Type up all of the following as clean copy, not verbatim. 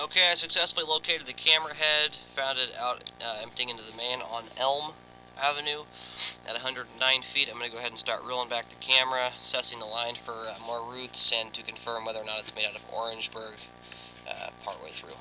Okay, I successfully located the camera head, found it out emptying into the main on Elm Avenue at 109 feet. I'm going to go ahead and start reeling back the camera, assessing the line for more roots, and to confirm whether or not it's made out of Orangeburg partway through.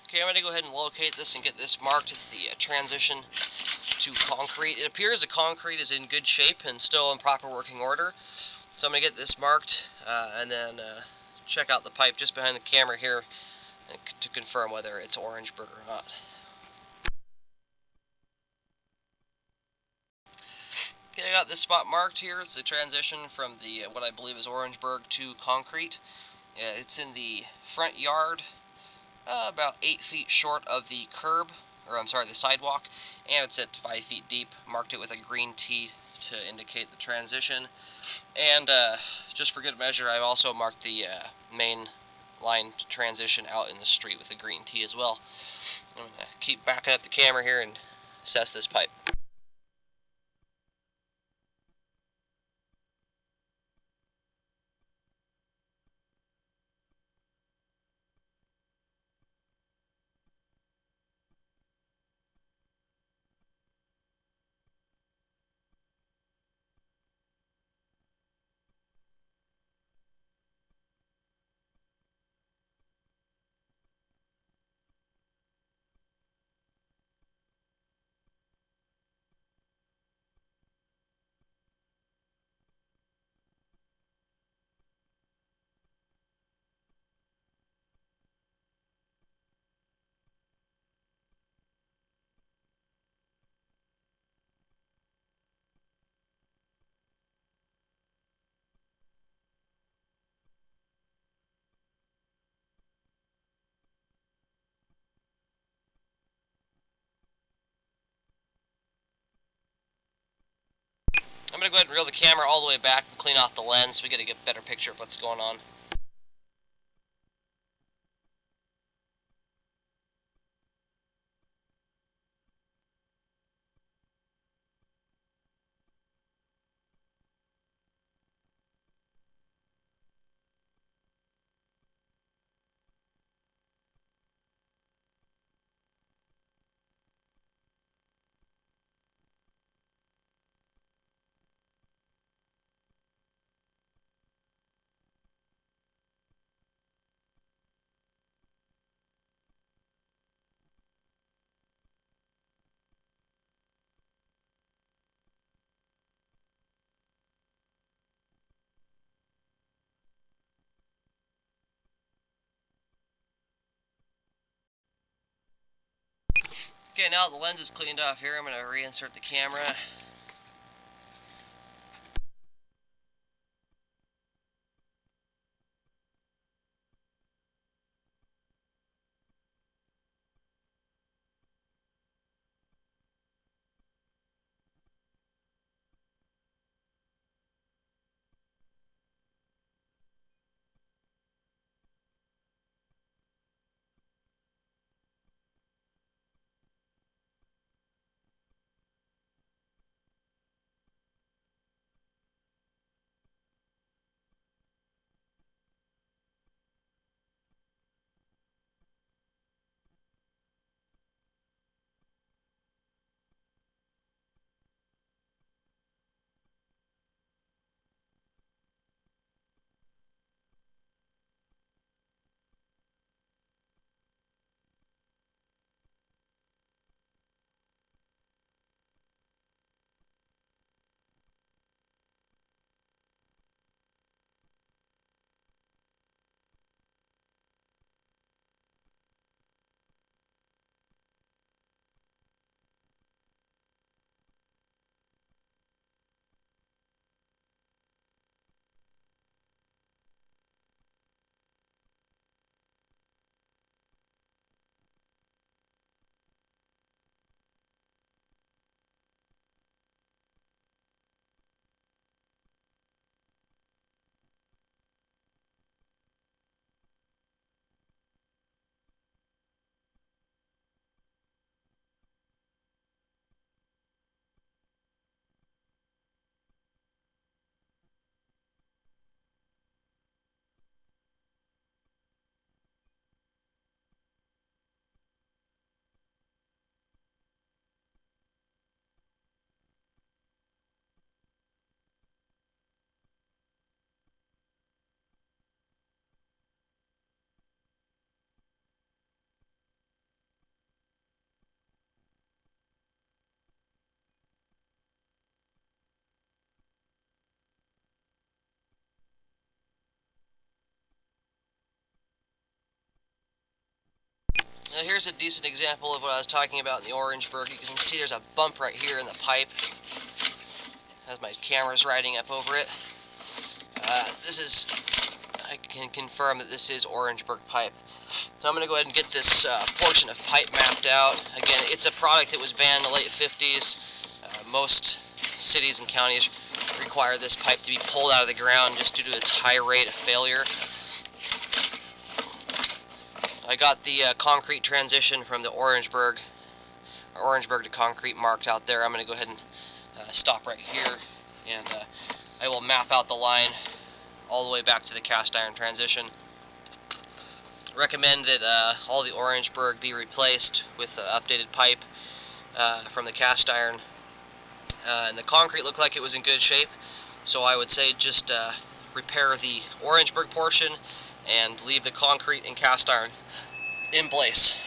Okay, I'm going to go ahead and locate this and get this marked. It's the transition to concrete. It appears the concrete is in good shape and still in proper working order. So I'm going to get this marked and then check out the pipe just behind the camera here to confirm whether it's Orangeburg or not. Okay, I got this spot marked here. It's the transition from the what I believe is Orangeburg to concrete. It's in the front yard, about 8 feet short of the curb, or I'm sorry, the sidewalk, and it's at 5 feet deep. Marked it with a green T to indicate the transition. And just for good measure, I've also marked the main line to transition out in the street with a green T as well. I'm going to keep backing up the camera here and assess this pipe. I'm going to go ahead and reel the camera all the way back and clean off the lens so we get a better picture of what's going on. Okay, now that the lens is cleaned off here, I'm going to reinsert the camera. Now here's a decent example of what I was talking about in the Orangeburg. You can see there's a bump right here in the pipe as my camera's riding up over it. I can confirm that this is Orangeburg pipe. So I'm going to go ahead and get this portion of pipe mapped out. Again, it's a product that was banned in the late 50s. Most cities and counties require this pipe to be pulled out of the ground just due to its high rate of failure. I got the concrete transition from the Orangeburg to concrete marked out there. I'm going to go ahead and stop right here, and I will map out the line all the way back to the cast iron transition. Recommend that all the Orangeburg be replaced with updated pipe from the cast iron. And the concrete looked like it was in good shape, so I would say just repair the Orangeburg portion and leave the concrete and cast iron in place.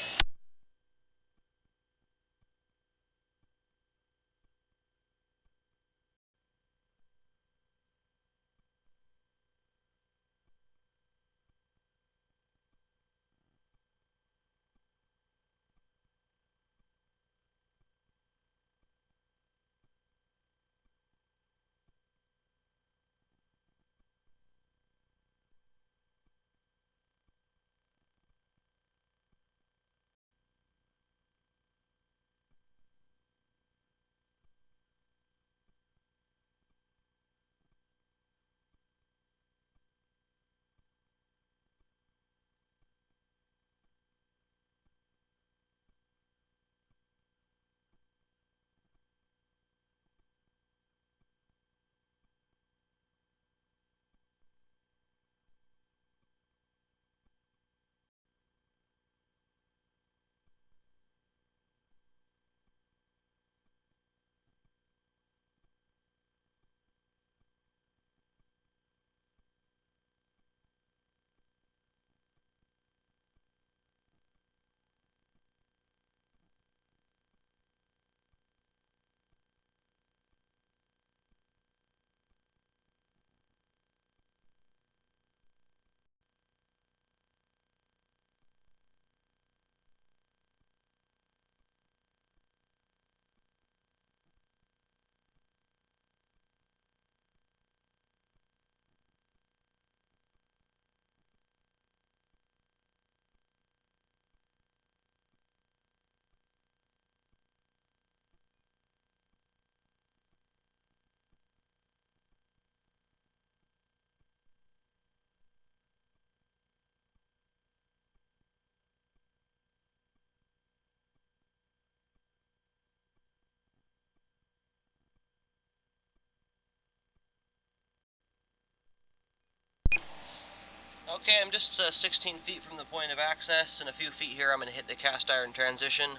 Okay, I'm just 16 feet from the point of access, and a few feet here I'm going to hit the cast iron transition.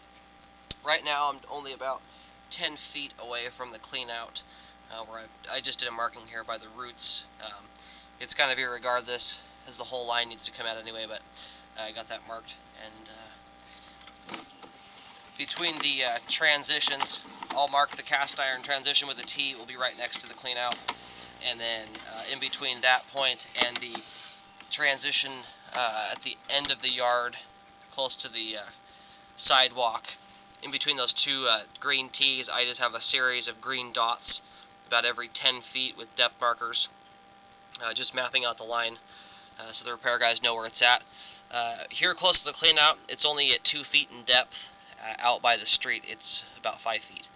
Right now I'm only about 10 feet away from the clean out, where I just did a marking here by the roots. It's kind of irregardless, as the whole line needs to come out anyway, but I got that marked. And between the transitions, I'll mark the cast iron transition with a T. It will be right next to the clean out. And then in between that point and the transition at the end of the yard, close to the sidewalk, in between those two green T's, I just have a series of green dots about every 10 feet with depth markers, just mapping out the line so the repair guys know where it's at. Here close to the clean out, it's only at 2 feet in depth. Out by the street, it's about 5 feet.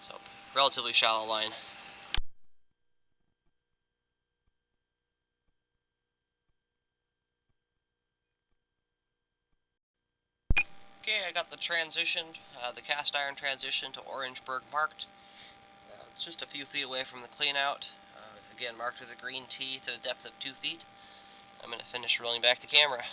So, relatively shallow line. Okay, I got the transition, the cast iron transition to Orangeburg marked. It's just a few feet away from the clean out. Again, marked with a green T to the depth of 2 feet. I'm going to finish rolling back the camera.